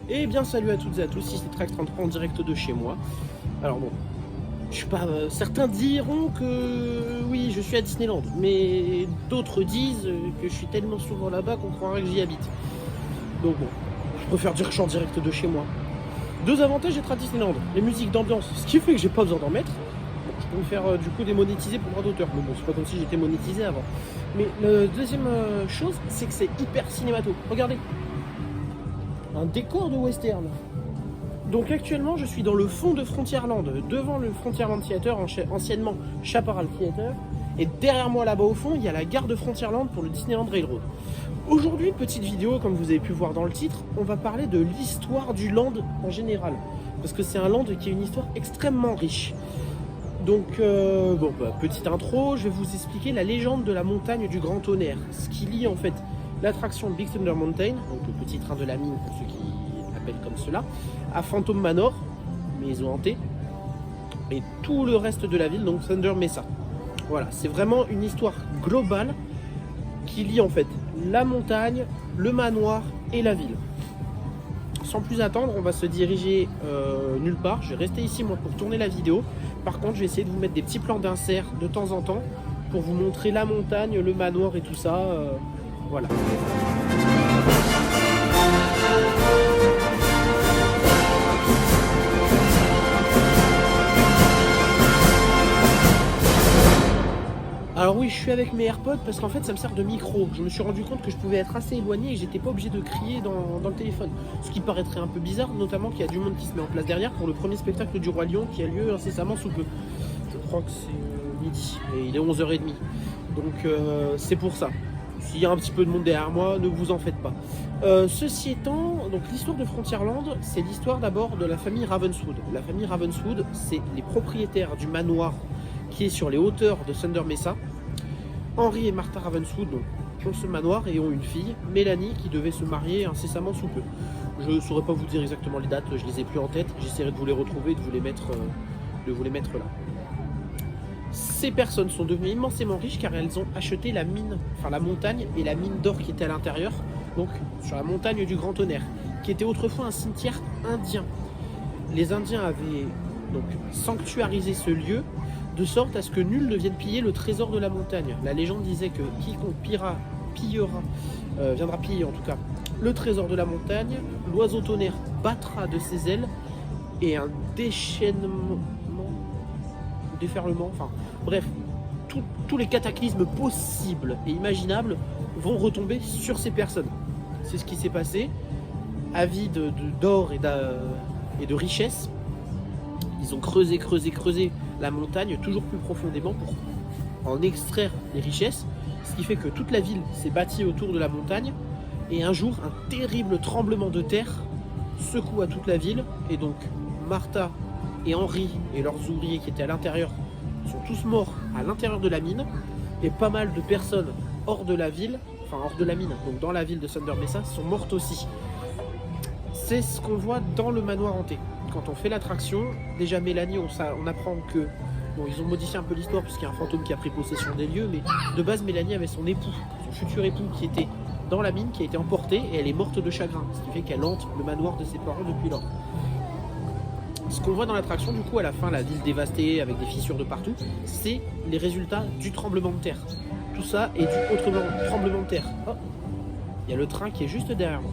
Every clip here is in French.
Eh bien salut à toutes et à tous, ici c'est Trax33 en direct de chez moi. Alors bon, je suis pas... certains diront que oui, je suis à Disneyland, mais d'autres disent que je suis tellement souvent là-bas qu'on croirait que j'y habite. Donc bon, je préfère dire que je suis en direct de chez moi. Deux avantages d'être à Disneyland, les musiques d'ambiance, ce qui fait que j'ai pas besoin d'en mettre. Bon, je peux me faire du coup démonétiser pour droit d'auteur, mais bon, c'est pas comme si j'étais monétisé avant. Mais la deuxième chose, c'est que c'est hyper cinémato. Regardez, un décor de western. Donc actuellement, je suis dans le fond de Frontierland, devant le Frontierland Theater, anciennement Chaparral Theater. Et derrière moi, là-bas au fond, il y a la gare de Frontierland pour le Disneyland Railroad. Aujourd'hui, petite vidéo, comme vous avez pu voir dans le titre, on va parler de l'histoire du land en général. Parce que c'est un land qui a une histoire extrêmement riche. Donc, petite intro, je vais vous expliquer la légende de la montagne du Grand Tonnerre. Ce qui lie en fait l'attraction Big Thunder Mountain, donc le petit train de la mine pour ceux qui l'appellent comme cela, à Phantom Manor, maison hantée, et tout le reste de la ville, donc Thunder Mesa. Voilà, c'est vraiment une histoire globale qui lie en fait la montagne, le manoir et la ville. Sans plus attendre, on va se diriger nulle part. Je vais rester ici moi pour tourner la vidéo. Par contre, je vais essayer de vous mettre des petits plans d'insert de temps en temps pour vous montrer la montagne, le manoir et tout ça. Voilà. Alors oui, je suis avec mes AirPods parce qu'en fait ça me sert de micro. Je me suis rendu compte que je pouvais être assez éloigné et j'étais pas obligé de crier dans le téléphone. Ce qui paraîtrait un peu bizarre, notamment qu'il y a du monde qui se met en place derrière pour le premier spectacle du Roi Lion qui a lieu incessamment sous peu. Je crois que c'est midi et il est 11h30. Donc c'est pour ça. S'il y a un petit peu de monde derrière moi, ne vous en faites pas. Ceci étant, donc l'histoire de Frontierland, c'est l'histoire d'abord de la famille Ravenswood. La famille Ravenswood, c'est les propriétaires du manoir qui est sur les hauteurs de Thunder Mesa. Henry et Martha Ravenswood ont ce manoir et ont une fille, Mélanie, qui devait se marier incessamment sous peu. Je ne saurais pas vous dire exactement les dates, je les ai plus en tête. J'essaierai de vous les retrouver et de vous les mettre là. Ces personnes sont devenues immensément riches car elles ont acheté la mine, enfin la montagne et la mine d'or qui était à l'intérieur, donc sur la montagne du Grand Tonnerre, qui était autrefois un cimetière indien. Les Indiens avaient donc sanctuarisé ce lieu de sorte à ce que nul ne vienne piller le trésor de la montagne. La légende disait que quiconque viendra piller en tout cas le trésor de la montagne, l'oiseau tonnerre battra de ses ailes et un déferlement, enfin bref, tous les cataclysmes possibles et imaginables vont retomber sur ces personnes. C'est ce qui s'est passé. Avides d'or et de richesse, ils ont creusé la montagne toujours plus profondément pour en extraire les richesses, ce qui fait que toute la ville s'est bâtie autour de la montagne et un jour un terrible tremblement de terre secoua toute la ville et donc Martha et Henry et leurs ouvriers qui étaient à l'intérieur sont tous morts à l'intérieur de la mine et pas mal de personnes hors de la ville, enfin hors de la mine, donc dans la ville de Thunder Mesa sont mortes aussi. C'est ce qu'on voit dans le manoir hanté. Quand on fait l'attraction, déjà Mélanie, on apprend que bon, ils ont modifié un peu l'histoire puisqu'il y a un fantôme qui a pris possession des lieux, mais de base Mélanie avait son époux, son futur époux qui était dans la mine, qui a été emporté et elle est morte de chagrin, ce qui fait qu'elle hante le manoir de ses parents depuis lors. Ce qu'on voit dans l'attraction, du coup, à la fin, la ville dévastée avec des fissures de partout, c'est les résultats du tremblement de terre. Tout ça est dû au tremblement de terre. Oh, il y a le train qui est juste derrière moi.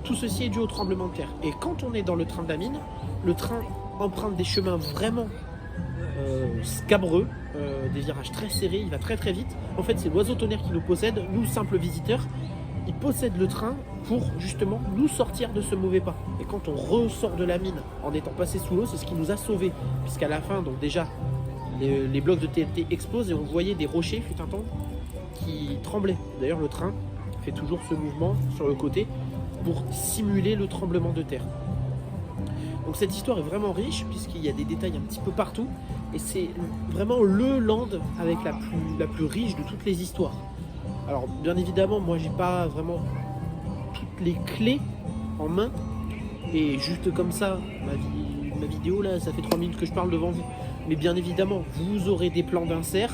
Tout ceci est dû au tremblement de terre. Et quand on est dans le train de la mine, le train emprunte des chemins vraiment scabreux, des virages très serrés, il va très très vite. En fait, c'est l'oiseau tonnerre qui nous possède, nous simples visiteurs. Il possède le train pour justement nous sortir de ce mauvais pas. Et quand on ressort de la mine en étant passé sous l'eau, c'est ce qui nous a sauvés. Puisqu'à la fin, donc déjà, les blocs de TNT explosent et on voyait des rochers, fut un temps, qui tremblaient. D'ailleurs, le train fait toujours ce mouvement sur le côté pour simuler le tremblement de terre. Donc cette histoire est vraiment riche puisqu'il y a des détails un petit peu partout et c'est vraiment le land avec la plus riche de toutes les histoires. Alors bien évidemment, moi j'ai pas vraiment toutes les clés en main et juste comme ça, ma vidéo là, ça fait 3 minutes que je parle devant vous. Mais bien évidemment, vous aurez des plans d'insert,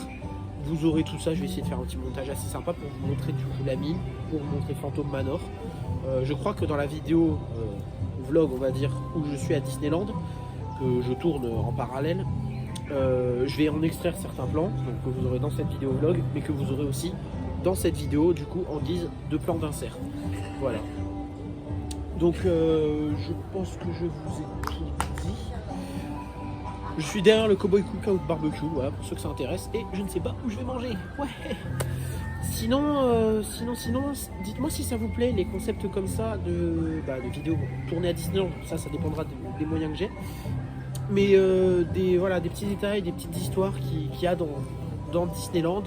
vous aurez tout ça. Je vais essayer de faire un petit montage assez sympa pour vous montrer du coup la mine, pour vous montrer Phantom Manor. Je crois que dans la vidéo vlog, on va dire, où je suis à Disneyland, que je tourne en parallèle, je vais en extraire certains plans, donc que vous aurez dans cette vidéo vlog, mais que vous aurez aussi dans cette vidéo, du coup, en guise de plan d'insert. Voilà. Donc, je pense que je vous ai tout dit. Je suis derrière le Cowboy Cookout Barbecue, voilà, pour ceux que ça intéresse, et je ne sais pas où je vais manger. Ouais. Sinon, dites-moi si ça vous plaît, les concepts comme ça de vidéos tournées à Disneyland. Ça dépendra des moyens que j'ai. Mais des petits détails, des petites histoires qu'il y a dans Disneyland.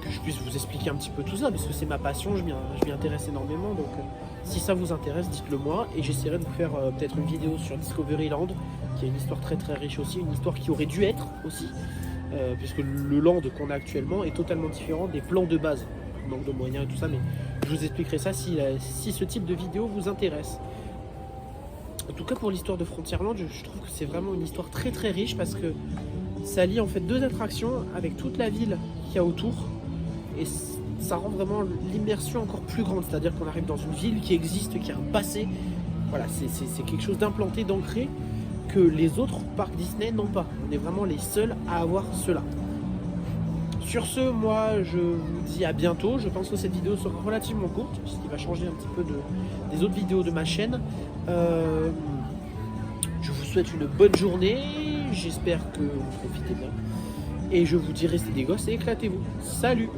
Que je puisse vous expliquer un petit peu tout ça, parce que c'est ma passion, je m'y intéresse énormément. Donc si ça vous intéresse, dites-le moi, et j'essaierai de vous faire peut-être une vidéo sur Discoveryland, qui a une histoire très très riche aussi, une histoire qui aurait dû être aussi. Puisque le land qu'on a actuellement est totalement différent des plans de base, manque de moyens et tout ça, mais je vous expliquerai ça si ce type de vidéo vous intéresse. En tout cas pour l'histoire de Frontierland, je trouve que c'est vraiment une histoire très très riche parce que ça lie en fait 2 attractions avec toute la ville qu'il y a autour et ça rend vraiment l'immersion encore plus grande, c'est-à-dire qu'on arrive dans une ville qui existe, qui a un passé, voilà, c'est quelque chose d'implanté, d'ancré, que les autres parcs Disney n'ont pas. On est vraiment les seuls à avoir cela. Sur ce, moi je vous dis à bientôt. Je pense que cette vidéo sera relativement courte, ce qui va changer un petit peu des autres vidéos de ma chaîne. Je vous souhaite une bonne journée, j'espère que vous profitez bien. Et je vous dis restez des gosses et éclatez-vous. Salut!